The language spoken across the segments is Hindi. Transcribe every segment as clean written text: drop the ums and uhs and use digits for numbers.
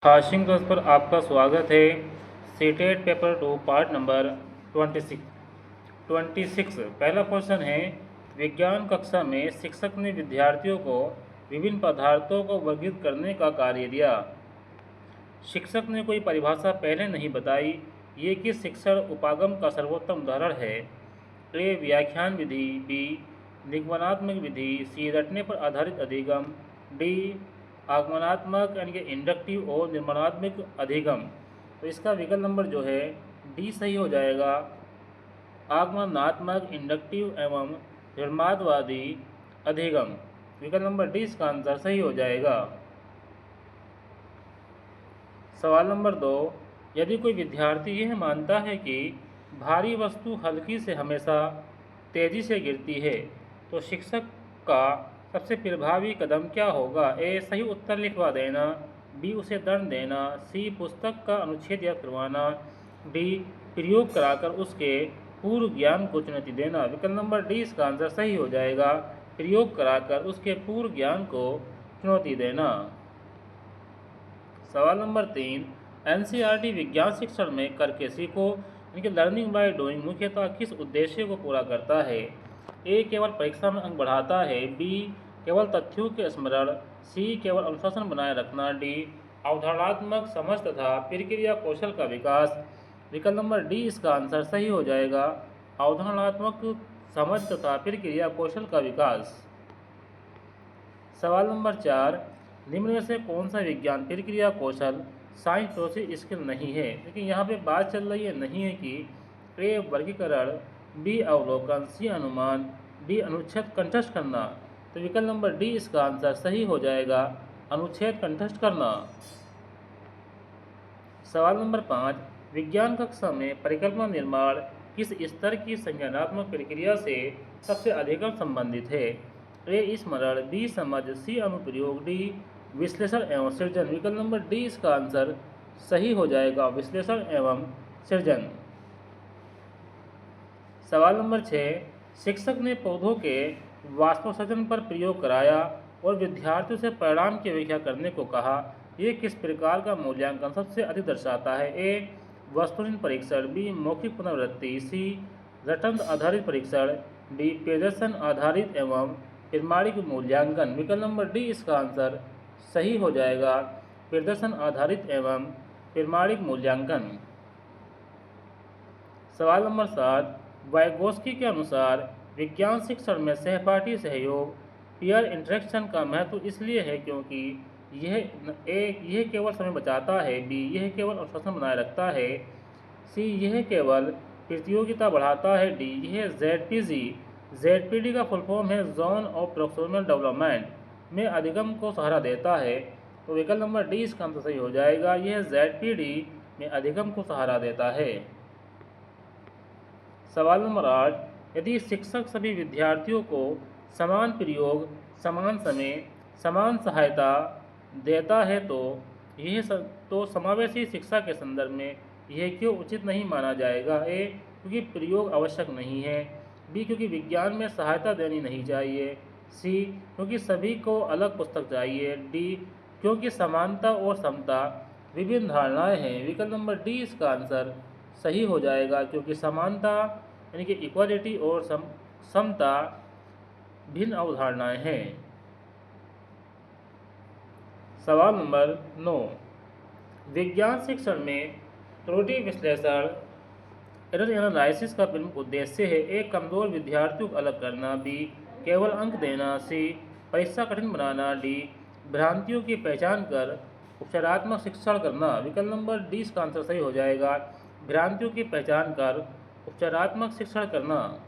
हाशिम क्लास पर आपका स्वागत है। सीटेट पेपर 2 पार्ट नंबर 26 पहला क्वेश्चन है, विज्ञान कक्षा में शिक्षक ने विद्यार्थियों को विभिन्न पदार्थों को वर्गीकृत करने का कार्य दिया। शिक्षक ने कोई परिभाषा पहले नहीं बताई। ये किस शिक्षण उपागम का सर्वोत्तम उदाहरण है? ए व्याख्यान विधि, बी निगमनात्मक विधि, सी रटने पर आधारित अधिगम, डी आगमनात्मक यानी कि इंडक्टिव और निर्माणात्मक अधिगम। तो इसका विकल्प नंबर जो है डी सही हो जाएगा। आगमनात्मक, इंडक्टिव एवं निर्माणवादी अधिगम, विकल्प नंबर डी इसका आंसर सही हो जाएगा। सवाल नंबर 2, यदि कोई विद्यार्थी यह मानता है कि भारी वस्तु हल्की से हमेशा तेजी से गिरती है, तो शिक्षक का सबसे प्रभावी कदम क्या होगा? ए सही उत्तर लिखवा देना, बी उसे दंड देना, सी पुस्तक का अनुच्छेद याद करवाना, डी प्रयोग कराकर उसके पूर्व ज्ञान को चुनौती देना। विकल्प नंबर डी इसका आंसर सही हो जाएगा, प्रयोग कराकर उसके पूर्व ज्ञान को चुनौती देना। सवाल नंबर 3, एनसीईआरटी विज्ञान शिक्षण में करके सीखो यानी कि लर्निंग बाय डूइंग मुख्यतः किस उद्देश्य को पूरा करता है? ए केवल परीक्षा में अंक बढ़ाता है, बी केवल तथ्यों के स्मरण, सी केवल अनुशासन बनाए रखना, डी अवधारणात्मक समझ तथा प्रक्रिया कौशल का विकास। विकल्प नंबर डी इसका आंसर सही हो जाएगा, अवधारणात्मक समझ तथा प्रक्रिया कौशल का विकास। सवाल नंबर 4, निम्न में से कौन सा विज्ञान प्रक्रिया कौशल साइंस प्रोसेस स्किल नहीं है? लेकिन यहाँ पे बात चल रही है नहीं है कि ए वर्गीकरण, बी अवलोकन, सी अनुमान, डी अनुच्छेद कंठस्थ करना। तो विकल्प नंबर डी इसका आंसर सही हो जाएगा, अनुच्छेद कंठस्थ करना। सवाल नंबर 5, विज्ञान कक्षा में परिकल्पना निर्माण किस स्तर की संज्ञानात्मक प्रक्रिया से सबसे अधिक संबंधित है? ए स्मरण, बी समझ, सी अनुप्रयोग, डी विश्लेषण एवं सृजन। विकल्प नंबर डी इसका आंसर सही हो जाएगा, विश्लेषण एवं सृजन। सवाल नंबर 6, शिक्षक ने पौधों के वाष्पोत्सर्जन पर प्रयोग कराया और विद्यार्थियों से परिणाम की व्याख्या करने को कहा। ये किस प्रकार का मूल्यांकन सबसे अधिक दर्शाता है? ए वस्तुनिष्ठ परीक्षण, बी मौखिक पुनरावृत्ति, सी रटन आधारित परीक्षण, डी प्रदर्शन आधारित एवं प्रमाणिक मूल्यांकन। विकल्प नंबर डी इसका आंसर सही हो जाएगा, प्रदर्शन आधारित एवं प्रमाणिक मूल्यांकन। सवाल नंबर 7, वाइगोस्की के अनुसार विज्ञान शिक्षण में सहपाठी सहयोग पीयर इंटरेक्शन का महत्व इसलिए है क्योंकि यह केवल समय बचाता है, बी यह केवल अनुशासन बनाए रखता है, सी यह केवल प्रतियोगिता बढ़ाता है, डी यह जेडपीडी का फुल फॉर्म है जोन ऑफ प्रोक्सिमल डेवलपमेंट में अधिगम को सहारा देता है। तो विकल्प नंबर डी इसका आंसर सही हो जाएगा, यह जेडपीडी में अधिगम को सहारा देता है। सवाल नंबर 8, यदि शिक्षक सभी विद्यार्थियों को समान प्रयोग, समान समय, समान सहायता देता है तो समावेशी शिक्षा के संदर्भ में यह क्यों उचित नहीं माना जाएगा? ए क्योंकि प्रयोग आवश्यक नहीं है, बी क्योंकि विज्ञान में सहायता देनी नहीं चाहिए, सी क्योंकि सभी को अलग पुस्तक चाहिए, डी क्योंकि समानता और समता विभिन्न धारणाएं हैं। विकल्प नंबर डी इसका आंसर सही हो जाएगा, क्योंकि समानता यानी कि इक्वालिटी और समता भिन्न अवधारणाएं हैं। सवाल नंबर 9, विज्ञान शिक्षण में त्रुटि विश्लेषण एरर एनालिसिस का प्रमुख उद्देश्य है। एक कमजोर विद्यार्थियों को अलग करना, बी केवल अंक देना, सी परीक्षा कठिन बनाना, डी भ्रांतियों की पहचान कर उपचारात्मक शिक्षण करना। विकल्प नंबर डी इसका आंसर सही हो जाएगा, भ्रांतियों की पहचान कर उपचारात्मक शिक्षण करना।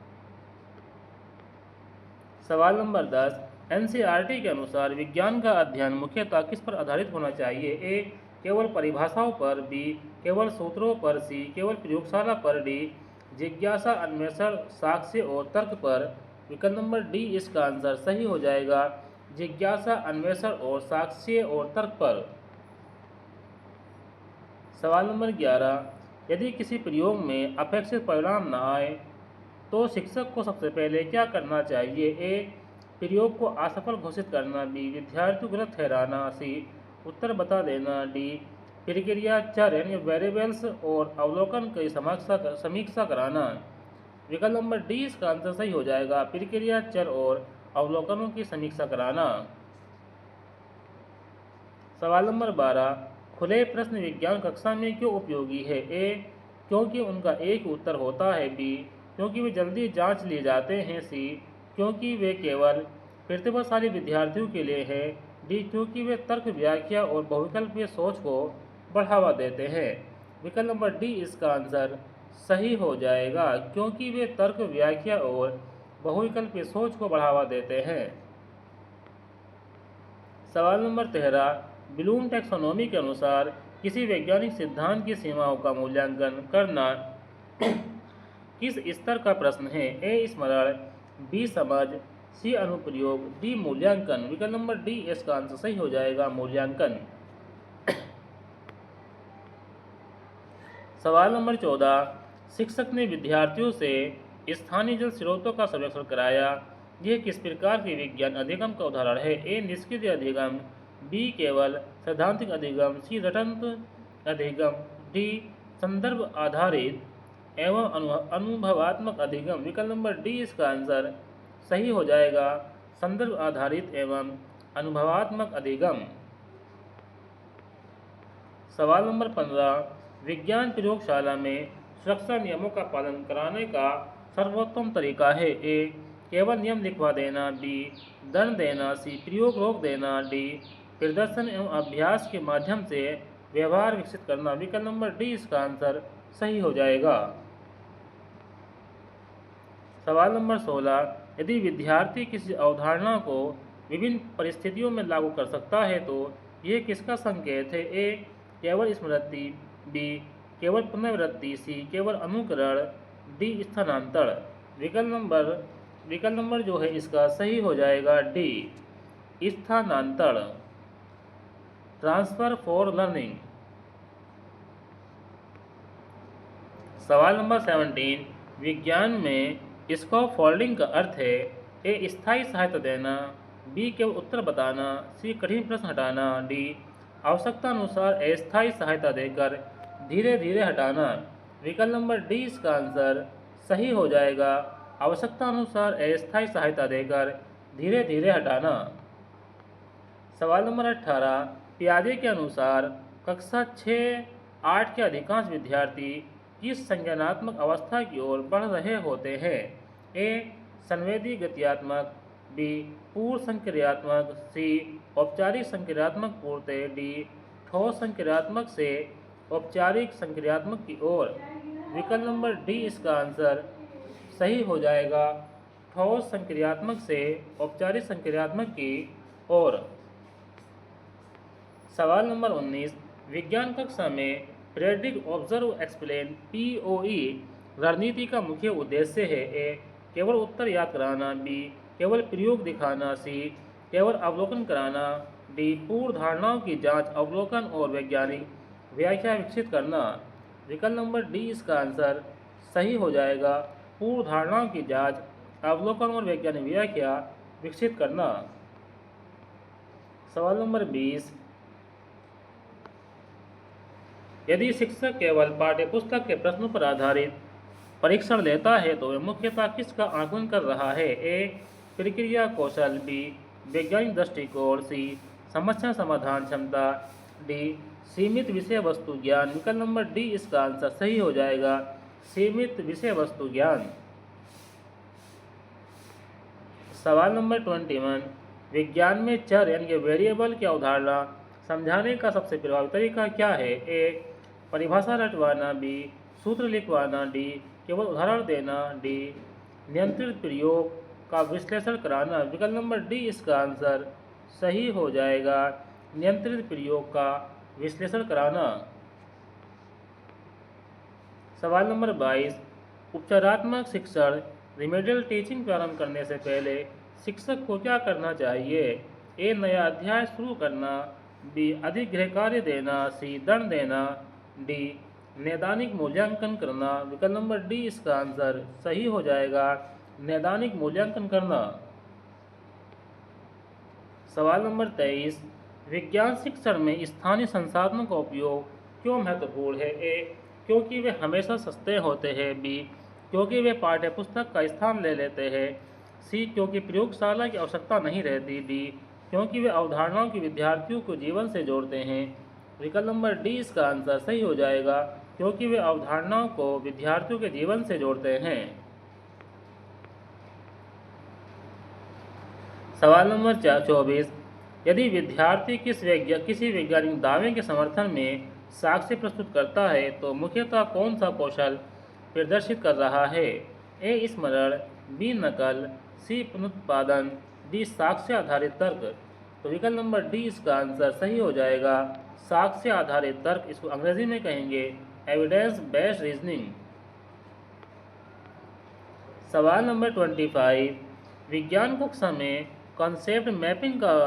सवाल नंबर 10, एनसीईआरटी के अनुसार विज्ञान का अध्ययन मुख्यतः किस पर आधारित होना चाहिए? ए केवल परिभाषाओं पर, बी केवल सूत्रों पर, सी केवल प्रयोगशाला पर, डी जिज्ञासा, अन्वेषण, साक्ष्य और तर्क पर। विकल्प नंबर डी इसका आंसर सही हो जाएगा, जिज्ञासा, अन्वेषण और साक्ष्य और तर्क पर। सवाल नंबर 11, यदि किसी प्रयोग में अपेक्षित परिणाम न आए तो शिक्षक को सबसे पहले क्या करना चाहिए? ए प्रयोग को असफल घोषित करना, बी विद्यार्थी को गलत ठहराना, सी उत्तर बता देना, डी प्रक्रिया चर यानी वेरिएबल्स और अवलोकन की समीक्षा कराना। विकल्प नंबर डी इसका आंसर सही हो जाएगा, प्रक्रिया चर और अवलोकनों की समीक्षा कराना। सवाल नंबर 12, खुले प्रश्न विज्ञान कक्षा में क्यों उपयोगी है? ए, क्योंकि उनका एक उत्तर होता है। बी, क्योंकि वे जल्दी जांच लिए जाते हैं। सी, क्योंकि वे केवल प्रतिभाशाली विद्यार्थियों के लिए हैं। डी, क्योंकि वे तर्क, व्याख्या और बहुविकल्पीय सोच को बढ़ावा देते हैं। विकल्प नंबर डी इसका आंसर सही हो जाएगा, क्योंकि वे तर्क, व्याख्या और बहुविकल्पीय सोच को बढ़ावा देते हैं। सवाल नंबर 13, ब्लूम टैक्सोनॉमी के अनुसार किसी वैज्ञानिक सिद्धांत की सीमाओं का मूल्यांकन करना किस स्तर का प्रश्न है? ए, स्मरण। बी, समझ। सी, अनुप्रयोग। डी, मूल्यांकन। विकल्प नंबर डी इसका आंसर सही हो जाएगा, मूल्यांकन। सवाल नंबर 14, शिक्षक ने विद्यार्थियों से स्थानीय जल स्रोतों का सर्वेक्षण कराया। यह किस प्रकार के विज्ञान अधिगम का उदाहरण है? ए, निष्क्रिय अधिगम। बी, केवल सैद्धांतिक अधिगम। सी, रटंत अधिगम। डी, संदर्भ आधारित एवं अनुभवात्मक अधिगम। विकल्प नंबर डी इसका आंसर सही हो जाएगा, संदर्भ आधारित एवं अनुभवात्मक अधिगम। सवाल नंबर 15, विज्ञान प्रयोगशाला में सुरक्षा नियमों का पालन कराने का सर्वोत्तम तरीका है? ए, केवल नियम लिखवा देना। बी, दंड देना। सी, प्रयोग रोक देना। डी, प्रदर्शन एवं अभ्यास के माध्यम से व्यवहार विकसित करना। विकल्प नंबर डी इसका आंसर सही हो जाएगा। सवाल नंबर 16, यदि विद्यार्थी किसी अवधारणा को विभिन्न परिस्थितियों में लागू कर सकता है तो यह किसका संकेत है? ए, केवल स्मृति। बी, केवल पुनरावृत्ति। सी, केवल अनुकरण। डी, स्थानांतरण। विकल्प नंबर जो है इसका सही हो जाएगा डी, स्थानांतरण, ट्रांसफर फॉर लर्निंग। सवाल नंबर 17, विज्ञान में स्कैफोल्डिंग का अर्थ है? ए, स्थायी सहायता देना। बी, केवल उत्तर बताना। सी, कठिन प्रश्न हटाना। डी, आवश्यकता अनुसार अस्थायी सहायता देकर धीरे धीरे हटाना। विकल्प नंबर डी इसका आंसर सही हो जाएगा, आवश्यकता अनुसार अस्थायी सहायता देकर धीरे धीरे हटाना। सवाल नंबर 18, पियाजे के अनुसार कक्षा 6-8 के अधिकांश विद्यार्थी किस संज्ञानात्मक अवस्था की ओर बढ़ रहे होते हैं? ए, संवेदी गत्यात्मक। बी, पूर्व संक्रियात्मक। सी, औपचारिक संक्रियात्मक पूर्णतः। डी, ठोस संक्रियात्मक से औपचारिक संक्रियात्मक की ओर। विकल्प नंबर डी इसका आंसर सही हो जाएगा, ठोस संक्रियात्मक से औपचारिक संक्रियात्मक की ओर। सवाल नंबर 19, विज्ञान कक्षा में प्रेडिक्ट ऑब्जर्व एक्सप्लेन POE रणनीति का मुख्य उद्देश्य है? ए, केवल उत्तर याद कराना। बी, केवल प्रयोग दिखाना। सी, केवल अवलोकन कराना। डी, पूर्व धारणाओं की जांच, अवलोकन और वैज्ञानिक व्याख्या विकसित करना। विकल्प नंबर डी इसका आंसर सही हो जाएगा, पूर्व धारणाओं की जांच, अवलोकन और वैज्ञानिक व्याख्या विकसित करना। सवाल नंबर 20, यदि शिक्षक केवल पाठ्यपुस्तक के प्रश्नों पर आधारित परीक्षण लेता है तो वह मुख्यतः किसका आकलन कर रहा है? ए, प्रक्रिया कौशल। बी, वैज्ञानिक दृष्टिकोण। सी, समस्या समाधान क्षमता। डी, सीमित विषय वस्तु ज्ञान। विकल्प नंबर डी इसका आंसर सही हो जाएगा, सीमित विषय वस्तु ज्ञान। सवाल नंबर 21, विज्ञान में चर यानी कि वेरिएबल की अवधारणा समझाने का सबसे प्रभावी तरीका क्या है? ए, परिभाषा रटवाना। बी, सूत्र लिखवाना। डी, केवल उदाहरण देना। डी, नियंत्रित प्रयोग का विश्लेषण कराना। विकल्प नंबर डी इसका आंसर सही हो जाएगा, नियंत्रित प्रयोग का विश्लेषण कराना। सवाल नंबर 22, उपचारात्मक शिक्षण रिमेडियल टीचिंग प्रारंभ करने से पहले शिक्षक को क्या करना चाहिए? ए, नया अध्याय शुरू करना। बी, अधिक गृह कार्य देना। सी, दंड देना। डी, नैदानिक मूल्यांकन करना। विकल्प नंबर डी इसका आंसर सही हो जाएगा, नैदानिक मूल्यांकन करना। सवाल नंबर 23, विज्ञान शिक्षण में स्थानीय संसाधनों का उपयोग क्यों महत्वपूर्ण है? ए, क्योंकि वे हमेशा सस्ते होते हैं। बी, क्योंकि वे पाठ्यपुस्तक का स्थान ले लेते हैं। सी, क्योंकि प्रयोगशाला की आवश्यकता नहीं रहती। डी, क्योंकि वे अवधारणाओं की विद्यार्थियों को जीवन से जोड़ते हैं। विकल्प नंबर डी इसका आंसर सही हो जाएगा, क्योंकि वे अवधारणाओं को विद्यार्थियों के जीवन से जोड़ते हैं। सवाल नंबर 24, यदि विद्यार्थी किसी वैज्ञानिक दावे के समर्थन में साक्ष्य प्रस्तुत करता है तो मुख्यतः कौन सा कौशल प्रदर्शित कर रहा है? ए, स्मरण, बी, नकल, सी, पुनरुत्पादन, डी, साक्ष्य आधारित तर्क। तो विकल्प नंबर डी इसका आंसर सही हो जाएगा, साक्ष्य आधारित तर्क। इसको अंग्रेजी में कहेंगे एविडेंस बेस्ड रीजनिंग। सवाल नंबर 25, विज्ञान कक्षा में कॉन्सेप्ट मैपिंग का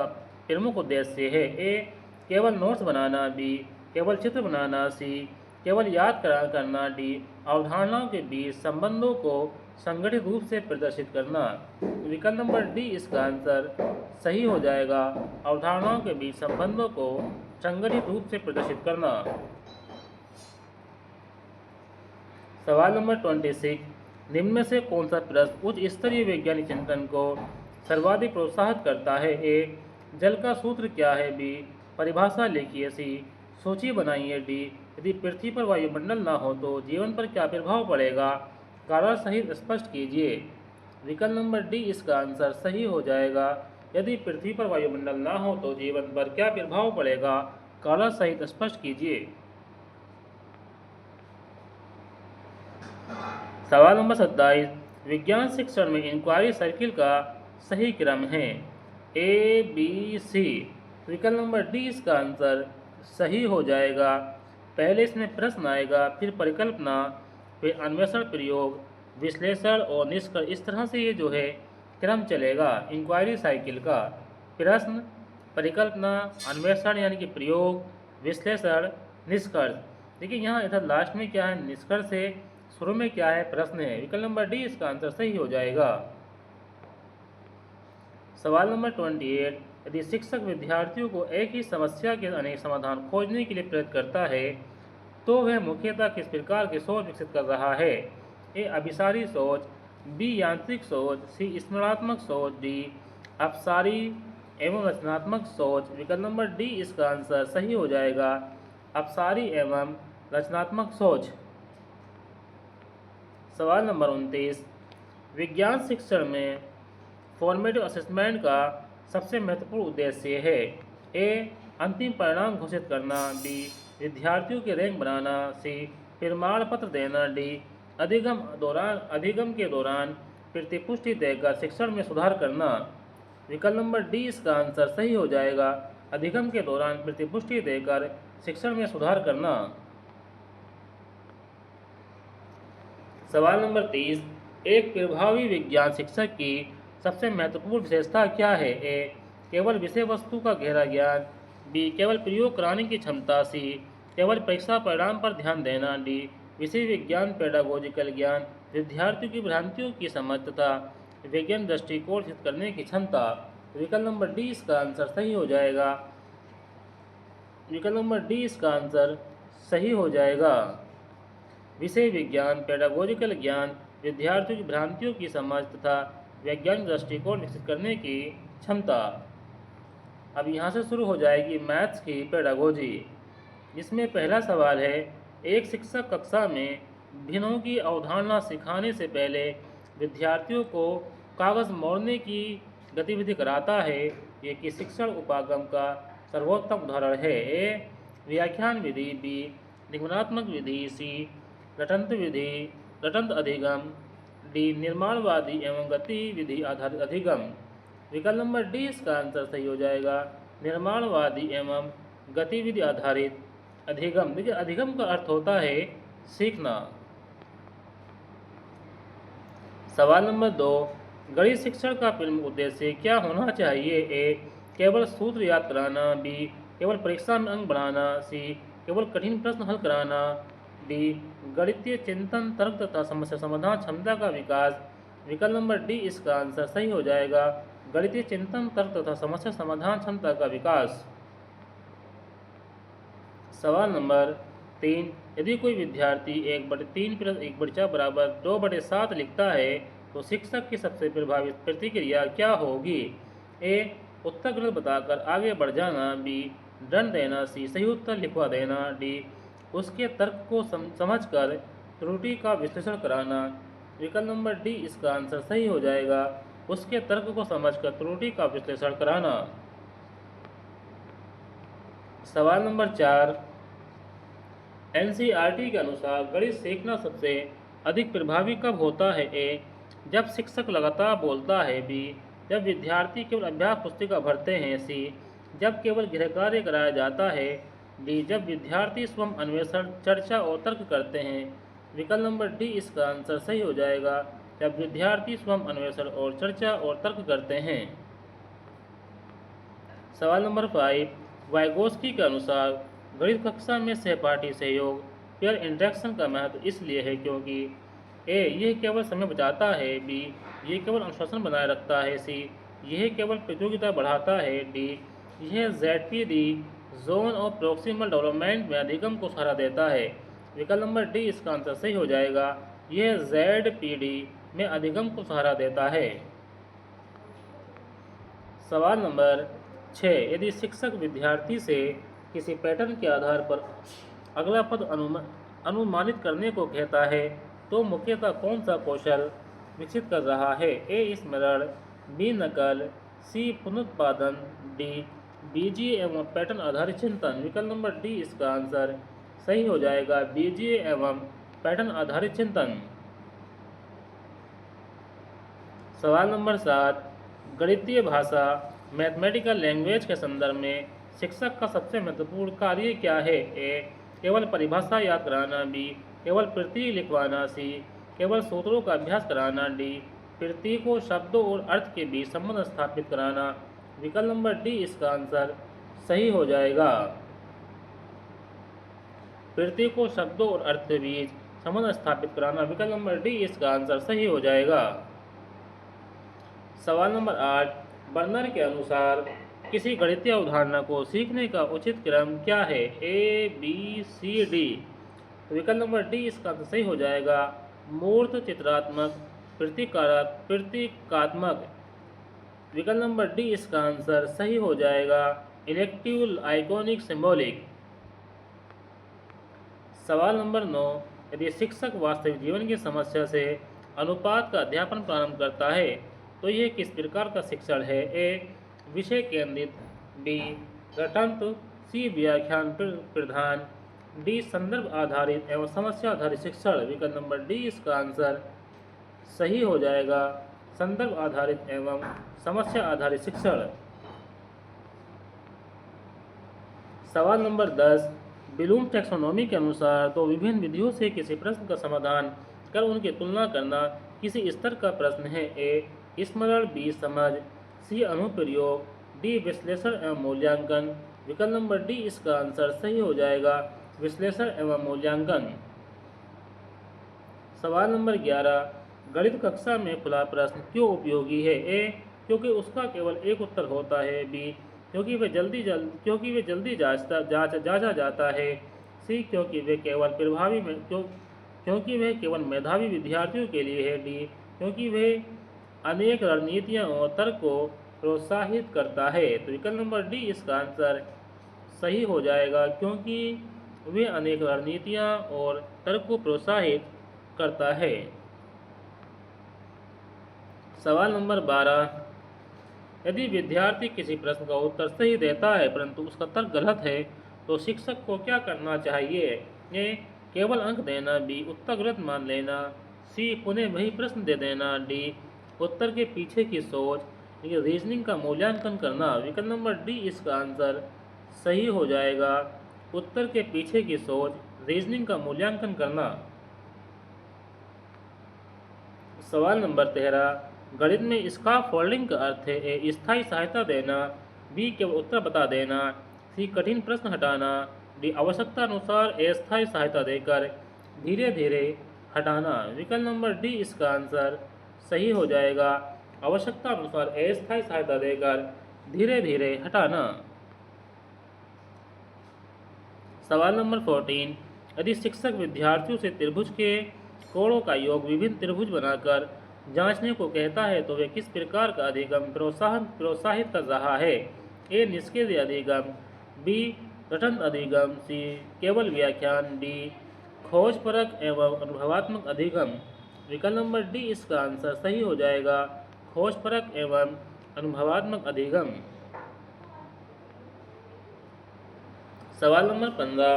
प्रमुख उद्देश्य है? ए, केवल नोट्स बनाना। बी, केवल चित्र बनाना। सी, केवल याद करना। डी, अवधारणाओं के बीच संबंधों को संगठित रूप से प्रदर्शित करना। विकल्प नंबर डी इसका आंसर सही हो जाएगा, अवधारणाओं के बीच संबंधों को संगठित रूप से प्रदर्शित करना। सवाल नंबर 26, निम्न में से कौन सा प्रश्न उच्च स्तरीय वैज्ञानिक चिंतन को सर्वाधिक प्रोत्साहित करता है? ए, जल का सूत्र क्या है? बी, परिभाषा लिखिए। सी, सूची बनाइए। डी, यदि पृथ्वी पर वायुमंडल ना हो तो जीवन पर क्या प्रभाव पड़ेगा? कारण सहित स्पष्ट कीजिए। विकल्प नंबर डी इसका आंसर सही हो जाएगा, यदि पृथ्वी पर वायुमंडल ना हो तो जीवन पर क्या प्रभाव पड़ेगा? कारण सहित स्पष्ट कीजिए। सवाल नंबर 27, विज्ञान शिक्षण में इंक्वायरी सर्किल का सही क्रम है? ए, बी, सी। विकल्प नंबर डी इसका आंसर सही हो जाएगा। पहले इसमें प्रश्न आएगा, फिर परिकल्पना, फिर अन्वेषण, प्रयोग, विश्लेषण और निष्कर्ष। इस तरह से ये जो है क्रम चलेगा इंक्वायरी साइकिल का। प्रश्न, परिकल्पना, अन्वेषण यानी कि प्रयोग, विश्लेषण, निष्कर्ष। देखिए यहाँ इधर लास्ट में क्या है निष्कर्ष है, शुरू में क्या है प्रश्न है। विकल्प नंबर डी इसका आंसर सही हो जाएगा। सवाल नंबर 28, यदि शिक्षक विद्यार्थियों को एक ही समस्या के अनेक समाधान खोजने के लिए प्रेरित करता है तो वह मुख्यतः किस प्रकार की सोच विकसित कर रहा है? ए, अभिसारी सोच। बी, यांत्रिक सोच। सी, स्मरणात्मक सोच। डी, अपसारी एवं रचनात्मक सोच। विकल्प नंबर डी इसका आंसर सही हो जाएगा, अपसारी एवं रचनात्मक सोच। सवाल नंबर 29, विज्ञान शिक्षण में फॉर्मेटिव असेसमेंट का सबसे महत्वपूर्ण उद्देश्य है? ए, अंतिम परिणाम घोषित करना। बी, विद्यार्थियों के रैंक बनाना। सी, प्रमाण पत्र देना। डी, अधिगम के दौरान प्रतिपुष्टि देकर शिक्षण में सुधार करना। विकल्प नंबर डी इसका आंसर सही हो जाएगा, अधिगम के दौरान प्रतिपुष्टि देकर शिक्षण में सुधार करना। सवाल नंबर 30, एक प्रभावी विज्ञान शिक्षक की सबसे महत्वपूर्ण विशेषता क्या है? ए, केवल विषय वस्तु का गहरा ज्ञान। बी, केवल प्रयोग कराने की क्षमता। सी, केवल परीक्षा परिणाम पर ध्यान देना। डी, विषय विज्ञान पेडागोजिकल ज्ञान, विद्यार्थियों की भ्रांतियों की समझ तथा विज्ञान दृष्टिकोण सिद्ध करने की क्षमता। विकल्प नंबर डी इसका आंसर सही हो जाएगा, विकल्प नंबर डी इसका आंसर सही हो जाएगा। विषय विज्ञान पेडागोजिकल ज्ञान, विद्यार्थियों की भ्रांतियों की समझ तथा वैज्ञानिक दृष्टिकोण विकसित करने की क्षमता। अब यहाँ से शुरू हो जाएगी मैथ्स की पेडागोजी, जिसमें पहला सवाल है, एक शिक्षक कक्षा में भिन्नों की अवधारणा सिखाने से पहले विद्यार्थियों को कागज मोड़ने की गतिविधि कराता है, ये कि शिक्षण उपागम का सर्वोत्तम उदाहरण है? ए, व्याख्यान विधि। बी, निगमनात्मक विधि। सी, रटंत अधिगम। डी, निर्माणवादी एवं गतिविधि आधारित अधिगम। विकल्प नंबर डी इसका आंसर सही हो जाएगा, निर्माणवादी एवं गतिविधि आधारित अधिगम। देखिए अधिगम का अर्थ होता है सीखना। सवाल नंबर 2, गणित शिक्षण का प्रमुख उद्देश्य क्या होना चाहिए? ए, केवल सूत्र याद कराना। बी, केवल परीक्षा में अंक बढ़ाना। सी, केवल कठिन प्रश्न हल कराना। डी, गणितीय चिंतन, तर्क तथा समस्या समाधान क्षमता का विकास। विकल्प नंबर डी इसका आंसर सही हो जाएगा, गणितीय चिंतन, तर्क तथा समस्या समाधान क्षमता का विकास। सवाल नंबर 3, यदि कोई विद्यार्थी 1/3 + 1/4 बराबर 2/7 लिखता है तो शिक्षक की सबसे प्रभावी प्रतिक्रिया क्या होगी? ए. उत्तर गलत बताकर आगे बढ़ जाना। बी. दंड देना। सी. सही उत्तर लिखवा देना। डी. उसके तर्क को समझकर त्रुटि का विश्लेषण कराना। विकल्प नंबर डी इसका आंसर सही हो जाएगा। उसके तर्क को समझकर त्रुटि का विश्लेषण कराना। सवाल नंबर 4, एनसीईआरटी के अनुसार गणित सीखना सबसे अधिक प्रभावी कब होता है? ए. जब शिक्षक लगातार बोलता है। बी. जब विद्यार्थी केवल अभ्यास पुस्तिका भरते हैं। सी. जब केवल गृहकार्य कराया जाता है। डी. जब विद्यार्थी स्वयं अन्वेषण, चर्चा और तर्क करते हैं। विकल्प नंबर डी इसका आंसर सही हो जाएगा। जब विद्यार्थी स्वयं अन्वेषण और चर्चा और तर्क करते हैं। सवाल नंबर 5, वाइगोस्की के अनुसार गणित कक्षा में सहपाठी सहयोग, पेयर इंटरेक्शन का महत्व इसलिए है क्योंकि ए. यह केवल समय बचाता है। बी. यह केवल अनुशासन बनाए रखता है। सी. यह केवल प्रतियोगिता बढ़ाता है। डी. यह ZPD जोन और प्रॉक्सिमल डेवलपमेंट में अधिगम को सहारा देता है। विकल्प नंबर डी इसका आंसर सही हो जाएगा। यह ZPD में अधिगम को सहारा देता है। सवाल नंबर 6, यदि शिक्षक विद्यार्थी से किसी पैटर्न के आधार पर अगला पद अनुमानित करने को कहता है तो मुख्यतः कौन सा कौशल विकसित कर रहा है? ए. स्मरण। बी. नकल। सी. पुनरुत्पादन। डी. बीजीय एवं पैटर्न आधारित चिंतन। विकल्प नंबर डी इसका आंसर सही हो जाएगा। बीजीय एवं पैटर्न आधारित चिंतन। सवाल नंबर 7, गणितीय भाषा मैथमेटिकल लैंग्वेज के संदर्भ में शिक्षक का सबसे महत्वपूर्ण कार्य क्या है? ए. केवल परिभाषा याद कराना। बी. केवल प्रतीक लिखवाना। सी. केवल सूत्रों का अभ्यास कराना। डी. प्रतीकों, शब्दों और अर्थ के बीच संबंध स्थापित कराना। विकल्प नंबर डी इसका आंसर सही हो जाएगा। प्रतीकों, शब्दों और अर्थ के बीच संबंध स्थापित कराना। विकल्प नंबर डी इसका आंसर सही हो जाएगा। सवाल नंबर 8, बर्नर के अनुसार किसी गणितीय अवधारणा को सीखने का उचित क्रम क्या है? ए. बी. सी. डी। विकल्प नंबर डी इसका आंसर सही हो जाएगा। मूर्त, चित्रात्मक, प्रतीकात्मक। विकल्प नंबर डी इसका आंसर सही हो जाएगा। Elective, iconic, symbolic. सवाल नंबर 9, यदि शिक्षक वास्तविक जीवन की समस्या से अनुपात का अध्यापन प्रारंभ करता है तो यह किस प्रकार का शिक्षण है? ए. विषय केंद्रित। बी. घटंत। सी. व्याख्यान प्रधान। डी. संदर्भ आधारित एवं समस्या आधारित शिक्षण। विकल्प नंबर डी इसका आंसर सही हो जाएगा। संदर्भ आधारित एवं समस्या आधारित शिक्षण। सवाल नंबर 10, ब्लूम टैक्सोनॉमी के अनुसार दो विभिन्न विधियों से किसी प्रश्न का समाधान कर उनकी तुलना करना किसी स्तर का प्रश्न है? ए. स्मरण। बी. समझ। सी. अनुप्रयोग। डी. विश्लेषण एवं मूल्यांकन। विकल्प नंबर डी इसका आंसर सही हो जाएगा। विश्लेषण एवं मूल्यांकन। सवाल नंबर 11, गणित कक्षा में खुला प्रश्न क्यों उपयोगी है? ए. क्योंकि उसका केवल एक उत्तर होता है। बी. क्योंकि वे जल्दी जांचा जाता है। सी. क्योंकि वे केवल मेधावी विद्यार्थियों के लिए है। डी. क्योंकि वे अनेक रणनीतियाँ और तर्क को प्रोत्साहित करता है। तो विकल्प नंबर डी इसका आंसर सही हो जाएगा, क्योंकि वे अनेक रणनीतियाँ और तर्क को प्रोत्साहित करता है। सवाल नंबर 12, यदि विद्यार्थी किसी प्रश्न का उत्तर सही देता है परंतु उसका तर्क गलत है तो शिक्षक को क्या करना चाहिए? ए. केवल अंक देना। बी. उत्तर गलत मान लेना। सी. पुनः वही प्रश्न दे देना। डी. उत्तर के पीछे की सोच, रीजनिंग का मूल्यांकन करना। विकल्प नंबर डी इसका आंसर सही हो जाएगा। उत्तर के पीछे की सोच, रीजनिंग का मूल्यांकन करना। सवाल नंबर 13, गणित में स्कैफोल्डिंग का अर्थ है? ए. स्थायी सहायता देना। बी. केवल उत्तर बता देना। सी. कठिन प्रश्न हटाना। डी. आवश्यकता अनुसार अस्थायी सहायता देकर धीरे धीरे हटाना। विकल्प नंबर डी इसका आंसर सही हो जाएगा। आवश्यकता अनुसार अस्थायी सहायता देकर धीरे धीरे हटाना। सवाल नंबर 14, यदि शिक्षक विद्यार्थियों से त्रिभुज के कोणों का योग विभिन्न त्रिभुज बनाकर जांचने को कहता है तो वह किस प्रकार का अधिगम प्रोत्साहित कर रहा है? ए. निष्क्रिय अधिगम, बी. रटन अधिगम, सी. केवल व्याख्यान, डी. खोजपरक एवं अनुभवात्मक अधिगम। विकल्प नंबर डी इसका आंसर सही हो जाएगा, खोजपरक एवं अनुभवात्मक अधिगम। सवाल नंबर 15,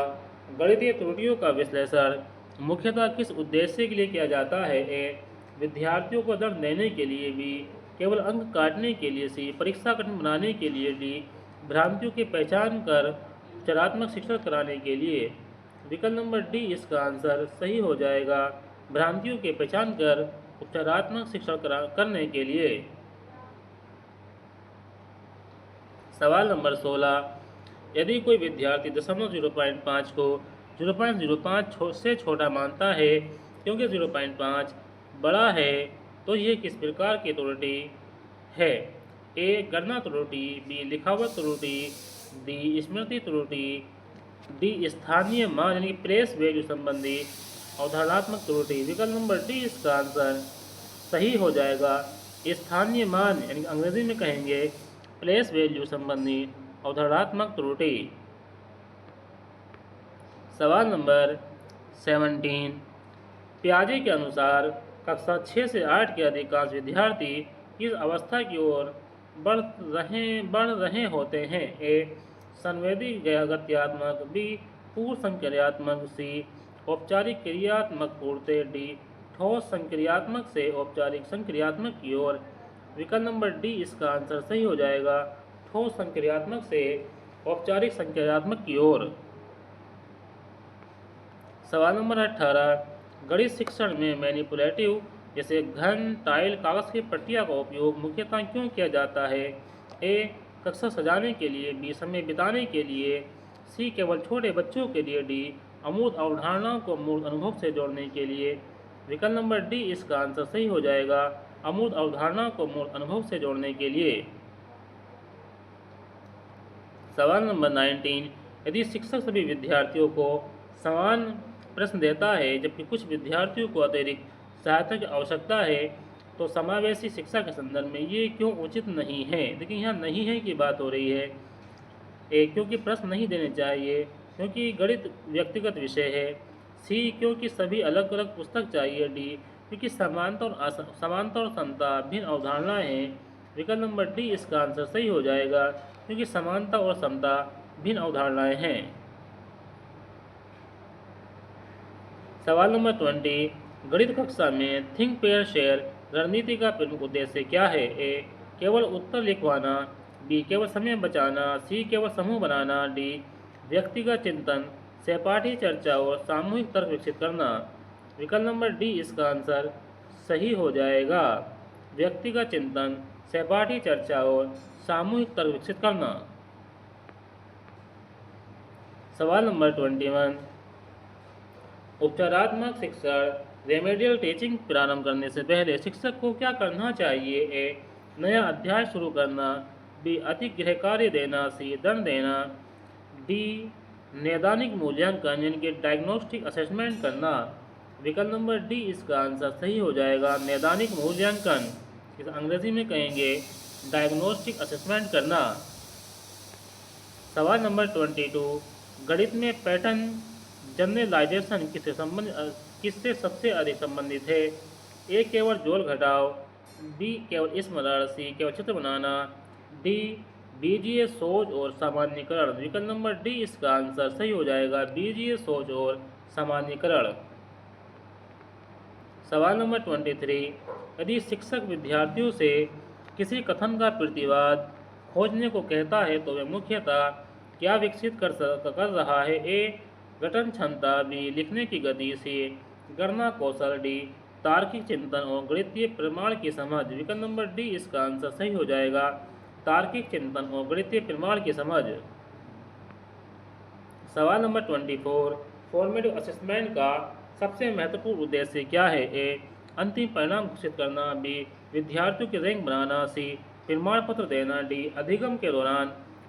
गणितीय त्रुटियों का विश्लेषण मुख्यतः किस उद्देश्य के लिए किया जाता है? ए. विद्यार्थियों को दंड देने के लिए, बी. केवल अंक काटने के लिए, सी. परीक्षा कठिन बनाने के लिए, डी. भ्रांतियों की पहचान कर उपचारात्मक शिक्षण कराने के लिए। विकल्प नंबर डी इसका आंसर सही हो जाएगा, भ्रांतियों की पहचान कर उपचारात्मक शिक्षण करने के लिए। सवाल नंबर 16, यदि कोई विद्यार्थी 0.05 को 0.05 से छोटा मानता है क्योंकि 0.5 बड़ा है, तो यह किस प्रकार की त्रुटि है? ए. गणना त्रुटि, बी. लिखावट त्रुटि, डी. स्मृति त्रुटि, डी. स्थानीय मान यानी प्लेस वैल्यू संबंधी अवधारणात्मक त्रुटि। विकल्प नंबर डी इसका आंसर सही हो जाएगा, स्थानीय मान यानी अंग्रेजी में कहेंगे प्लेस वैल्यू संबंधी अवधारणात्मक त्रुटि। सवाल नंबर 17, पियाजे के अनुसार कक्षा 6 से 8 के अधिकांश विद्यार्थी किस अवस्था की ओर बढ़ रहे होते हैं? ए. संवेदी गत्यात्मक, बी. पूर्व संक्रियात्मक, सी. औपचारिक क्रियात्मक पूर्ति, डी. ठोस संक्रियात्मक से औपचारिक संक्रियात्मक की ओर। विकल्प नंबर डी इसका आंसर सही हो जाएगा, ठोस संक्रियात्मक से औपचारिक संक्रियात्मक की ओर। सवाल नंबर 18, गणित शिक्षण में मैनिपुलेटिव जैसे घन, टाइल, कागज की पट्टियाँ का उपयोग मुख्यतः क्यों किया जाता है? ए. कक्षा सजाने के लिए, बी. समय बिताने के लिए, सी. केवल छोटे बच्चों के लिए, डी. अमूर्त अवधारणाओं को मूर्त अनुभव से जोड़ने के लिए। विकल्प नंबर डी इसका आंसर सही हो जाएगा, अमूर्त अवधारणाओं को मूर्त अनुभव से जोड़ने के लिए। सवाल नंबर 19, यदि शिक्षक सभी विद्यार्थियों को समान प्रश्न देता है जबकि कुछ विद्यार्थियों को अतिरिक्त सहायता की आवश्यकता है, तो समावेशी शिक्षा के संदर्भ में ये क्यों उचित नहीं है? देखिए यहाँ नहीं है की बात हो रही है। ए. क्योंकि प्रश्न नहीं देने चाहिए, क्योंकि गणित व्यक्तिगत विषय है, सी. क्योंकि सभी अलग अलग पुस्तक चाहिए, डी. क्योंकि समानता और समता भिन्न अवधारणाएं हैं। विकल्प नंबर डी इसका आंसर सही हो जाएगा, क्योंकि समानता और समता भिन्न अवधारणाएं हैं। सवाल नंबर 20, गणित कक्षा में थिंक पेयर शेयर रणनीति का प्रमुख उद्देश्य क्या है? ए. केवल उत्तर लिखवाना, बी. केवल समय बचाना, सी. केवल समूह बनाना, डी. व्यक्तिगत चिंतन, सहपाठी चर्चा और सामूहिक तर्क विकसित करना। विकल्प नंबर डी इसका आंसर सही हो जाएगा, व्यक्तिगत चिंतन, सहपाठी चर्चा और सामूहिक तर्क विकसित करना। सवाल नंबर 21, उपचारात्मक शिक्षण रेमेडियल टीचिंग प्रारंभ करने से पहले शिक्षक को क्या करना चाहिए? ए. नया अध्याय शुरू करना, बी. अधिक गृह कार्य देना, सी. दंड देना, डी. नैदानिक मूल्यांकन यानी कि डायग्नोस्टिक असेसमेंट करना। विकल्प नंबर डी इसका आंसर सही हो जाएगा, नैदानिक मूल्यांकन, इस अंग्रेजी में कहेंगे डायग्नोस्टिक असेसमेंट करना। सवाल नंबर 22, गणित में पैटर्न जनरलाइजेशन किससे सबसे अधिक संबंधित है? ए. केवल जोड़ घटाव, बी. केवल स्मरण, सी. केवल चित्र बनाना, डी. बीजीय सोच और सामान्यीकरण। विकल्प नंबर डी इसका आंसर सही हो जाएगा, बीजीय सोच और सामान्यीकरण। सवाल नंबर 23, यदि शिक्षक विद्यार्थियों से किसी कथन का प्रतिवाद खोजने को कहता है तो वह मुख्यतः क्या विकसित कर रहा है? ए. गठन क्षमता, बी. लिखने की गति, सी. गणना कौशल, डी. तार्किक चिंतन और गणितीय प्रमाण की समझ। विकल्प नंबर डी इसका आंसर सही हो जाएगा, तार्किक चिंतन और गणितीय प्रमाण की समझ। सवाल नंबर 24, फॉर्मेटिव असेसमेंट का सबसे महत्वपूर्ण उद्देश्य क्या है? ए. अंतिम परिणाम घोषित करना, बी. विद्यार्थियों की रैंक बनाना, सी. प्रमाण पत्र देना, डी. अधिगम के दौरान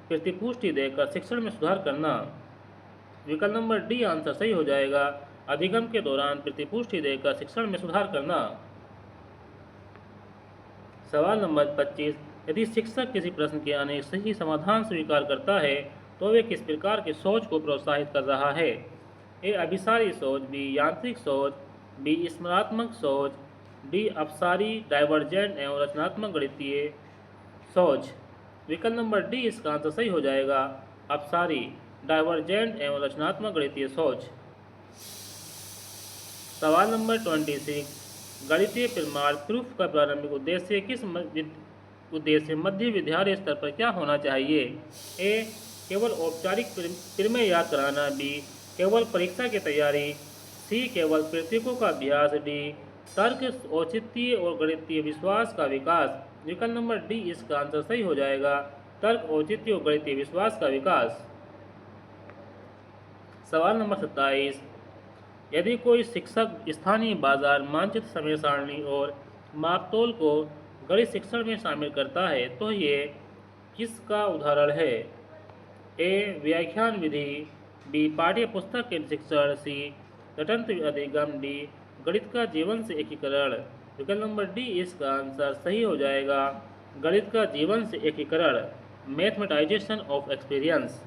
प्रतिपुष्टि देकर शिक्षण में सुधार करना। विकल्प नंबर डी आंसर सही हो जाएगा। अधिगम के दौरान प्रतिपुष्टि देकर शिक्षण में सुधार करना। सवाल नंबर 25, यदि शिक्षक किसी प्रश्न के अनेक सही समाधान स्वीकार करता है तो वे किस प्रकार की सोच को प्रोत्साहित कर रहा है? ए अभिसारी सोच, बी यांत्रिक सोच, बी स्मरणात्मक सोच, डी अपसारी डाइवर्जेंट एवं रचनात्मक गणितीय सोच। विकल्प नंबर डी इसका आंसर सही हो जाएगा। अपसारी डाइवर्जेंट एवं रचनात्मक गणितीय सोच। सवाल नंबर 26, गणितीय प्रमाण प्रूफ का प्रारंभिक उद्देश्य मध्य विद्यालय स्तर पर क्या होना चाहिए? ए केवल औपचारिक प्रमेय याद कराना, बी केवल परीक्षा की तैयारी, सी केवल प्रतीकों का अभ्यास, डी तर्क औचित्य और गणितीय विश्वास का विकास। विकल्प नंबर डी इसका आंसर सही हो जाएगा। तर्क औचित्य और गणितीय विश्वास का विकास। सवाल नंबर 27, यदि कोई शिक्षक स्थानीय बाजार मानचित्र समय सारणी और मापतोल को गणित शिक्षण में शामिल करता है तो ये किसका उदाहरण है? ए व्याख्यान विधि, बी पाठ्य पुस्तक के शिक्षण, सी तटंत्र अधिगम, डी गणित का जीवन से एकीकरण। विकल्प नंबर डी इसका आंसर सही हो जाएगा। गणित का जीवन से एकीकरण, मैथमेटाइजेशन ऑफ एक्सपीरियंस।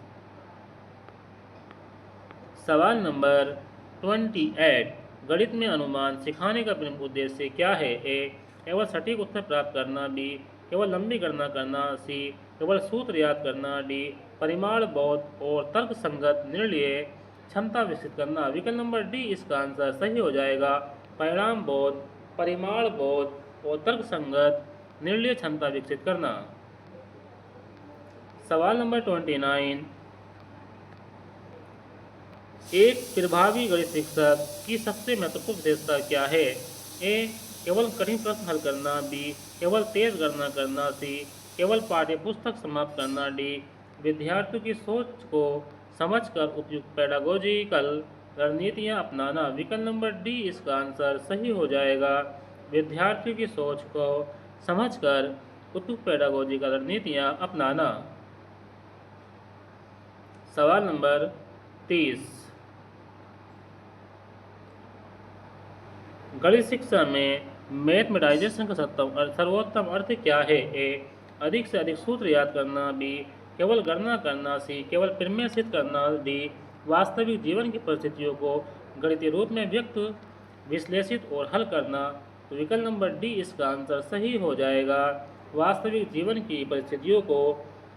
सवाल नंबर 28, गणित में अनुमान सिखाने का प्रमुख उद्देश्य क्या है? ए केवल सटीक उत्तर प्राप्त करना, बी केवल लंबी गणना करना, सी केवल सूत्र याद करना, डी परिमाण बोध और तर्क संगत निर्णय क्षमता विकसित करना। विकल्प नंबर डी इसका आंसर सही हो जाएगा। परिणाम बोध, परिमाण बोध और तर्क संगत निर्णय क्षमता विकसित करना। सवाल नंबर 29, एक प्रभावी गणित शिक्षक की सबसे महत्वपूर्ण विशेषता क्या है? ए केवल कठिन प्रश्न हल करना, बी केवल तेज गणना करना, सी केवल पाठ्य पुस्तक समाप्त करना, डी विद्यार्थियों की सोच को समझकर उपयुक्त पेडागोजिकल रणनीतियाँ अपनाना। विकल्प नंबर डी इसका आंसर सही हो जाएगा। विद्यार्थियों की सोच को समझकर उपयुक्त पेडागोजिकल रणनीतियाँ अपनाना। सवाल नंबर 30, गणित शिक्षा में मैथमेटाइजेशन का सर्वोत्तम अर्थ क्या है? ए अधिक से अधिक सूत्र याद करना, बी केवल गणना करना, सी केवल प्रमेय सिद्ध करना, डी वास्तविक जीवन की परिस्थितियों को गणितीय रूप में व्यक्त, विश्लेषित और हल करना। तो विकल्प नंबर डी इसका आंसर सही हो जाएगा। वास्तविक जीवन की परिस्थितियों को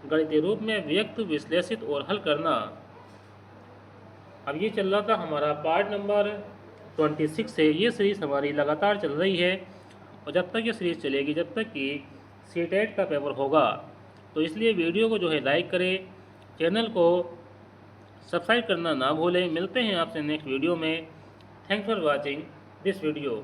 गणितीय रूप में व्यक्त, विश्लेषित और हल करना। अब ये चल रहा था हमारा पार्ट नंबर 26 है। ये सीरीज़ हमारी लगातार चल रही है और जब तक ये सीरीज़ चलेगी, जब तक कि सीटेट का पेपर होगा, तो इसलिए वीडियो को जो है लाइक करें, चैनल को सब्सक्राइब करना ना भूलें। मिलते हैं आपसे नेक्स्ट वीडियो में। Thanks for watching this video.